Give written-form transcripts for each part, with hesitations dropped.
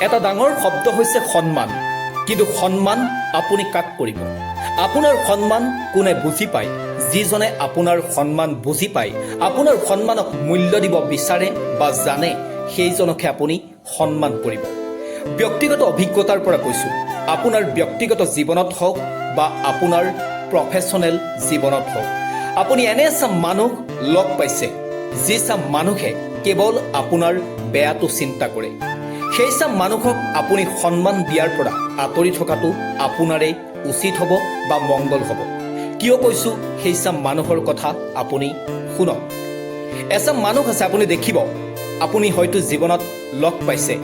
এটা ডাঙৰ শব্দ হৈছে সন্মান। কিন্তু সন্মান আপুনি কাক কৰিব? আপোনাৰ সন্মান কোনে বুজি পায়? যিজনে আপোনাৰ সন্মান বুজি পায়, আপোনাৰ সন্মানক মূল্য দিব বিচাৰে বা জানে, সেইজনকহে আপুনি সন্মান কৰিব। ব্যক্তিগত অভিজ্ঞতাৰ পৰা কৈছোঁ, আপোনাৰ ব্যক্তিগত জীৱনত হওক বা আপোনাৰ প্ৰফেশ্যনেল জীৱনত হওক, আপুনি এনে এচাম মানুহ লগ পাইছে যি চাম মানুহে কেৱল আপোনাৰ বেয়াটো চিন্তা কৰে। সেই চাম মানুহক আপুনি সন্মান দিয়াৰ পৰা আঁতৰি থকাটো আপোনাৰে উচিত হ'ব বা মংগল হ'ব। কিয় কৈছোঁ সেই চাম মানুহৰ কথা আপুনি শুনক। এচাম মানুহ আছে, আপুনি দেখিব, আপুনি হয়তো জীৱনত লগ পাইছে।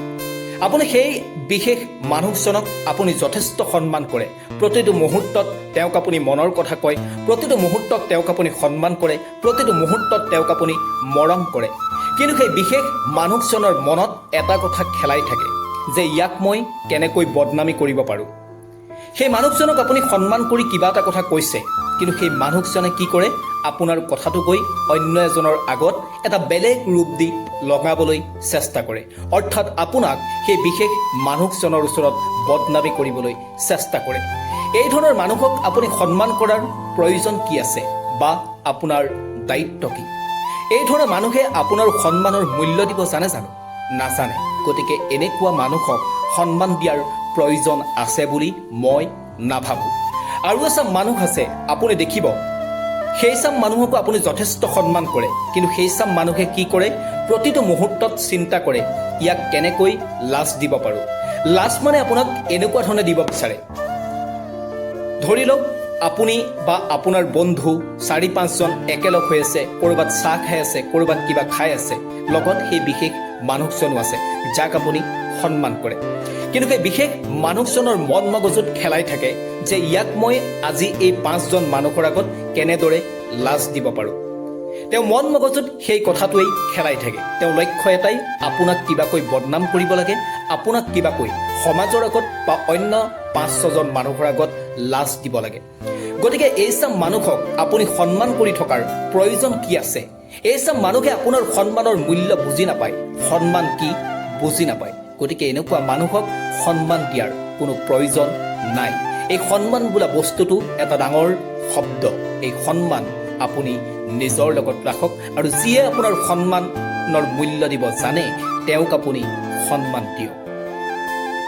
আপুনি সেই বিশেষ মানুহজনক আপুনি যথেষ্ট সন্মান কৰে। প্ৰতিটো মুহূৰ্তত তেওঁক আপুনি মনৰ কথা কয়, প্ৰতিটো মুহূৰ্তত তেওঁক আপুনি সন্মান কৰে, প্ৰতিটো মুহূৰ্তত তেওঁক আপুনি মৰম কৰে। কিন্তু সেই বিশেষ মানুহজনৰ মনত এটা কথা খেলাই থাকে যে ইয়াক মই কেনেকৈ বদনামী কৰিব পাৰোঁ। সেই মানুহজনক আপুনি সন্মান কৰি কিবা এটা কথা কৈছে, কিন্তু সেই মানুহজনে কি কৰে? আপোনাৰ কথাটো কৈ অন্য এজনৰ আগত এটা বেলেগ ৰূপ দি লগাবলৈ চেষ্টা কৰে। অৰ্থাৎ আপোনাক সেই বিশেষ মানুহজনৰ ওচৰত বদনামী কৰিবলৈ চেষ্টা কৰে। এই ধৰণৰ মানুহক আপুনি সন্মান কৰাৰ প্ৰয়োজন কি আছে বা আপোনাৰ দায়িত্ব কি? এই ধৰণৰ মানুহে আপোনাৰ সন্মানৰ মূল্য দিব জানে জানো? নাজানে। গতিকে এনেকুৱা মানুহক সন্মান দিয়াৰ প্ৰয়োজন আছে বুলি মই নাভাবোঁ। আৰু এচাম মানুহ আছে, আপুনি দেখিব, সেই চাম মানুহকো আপুনি যথেষ্ট সন্মান কৰে, কিন্তু সেই চাম মানুহে কি কৰে? প্ৰতিটো মুহূৰ্তত চিন্তা কৰে ইয়াক কেনেকৈ লাজ দিব পাৰোঁ। লাজ মানে আপোনাক এনেকুৱা ধৰণে দিব বিচাৰে, ধৰি লওক আপুনি বা আপোনাৰ বন্ধু 4-5জন একেলগ হৈ আছে, ক'ৰবাত চাহ খাই আছে, ক'ৰবাত কিবা খাই আছে, লগত সেই বিশেষ মানুহজনো আছে যাক আপুনি সন্মান কৰে। কিন্তু সেই বিশেষ মানুহজনৰ মন মগজুত খেলাই থাকে যে ইয়াক মই আজি এই 5জন মানুহৰ আগত কেনেদৰে লাজ দিব পাৰোঁ। তেওঁ মন মগজুত সেই কথাটোৱেই খেলাই থাকে। তেওঁ লক্ষ্য এটাই, আপোনাক কিবাকৈ বদনাম কৰিব লাগে, আপোনাক কিবাকৈ সমাজৰ আগত বা অন্য 5-6জন মানুহৰ আগত লাজ দিব লাগে। গতিকে এই চাম মানুহক আপুনি সন্মান কৰি থকাৰ প্ৰয়োজন কি আছে? এই চাম মানুহে আপোনাৰ সন্মানৰ মূল্য বুজি নাপায়, সন্মান কি বুজি নাপায়। গতিকে এনেকুৱা মানুহক সন্মান দিয়াৰ কোনো প্ৰয়োজন নাই। এই সন্মান বোলা বস্তুটো এটা ডাঙৰ শব্দ। এই সন্মান আপুনি নিজৰ লগত ৰাখক, আৰু যিয়ে আপোনাৰ সন্মানৰ মূল্য দিব জানে তেওঁক আপুনি সন্মান দিয়ক।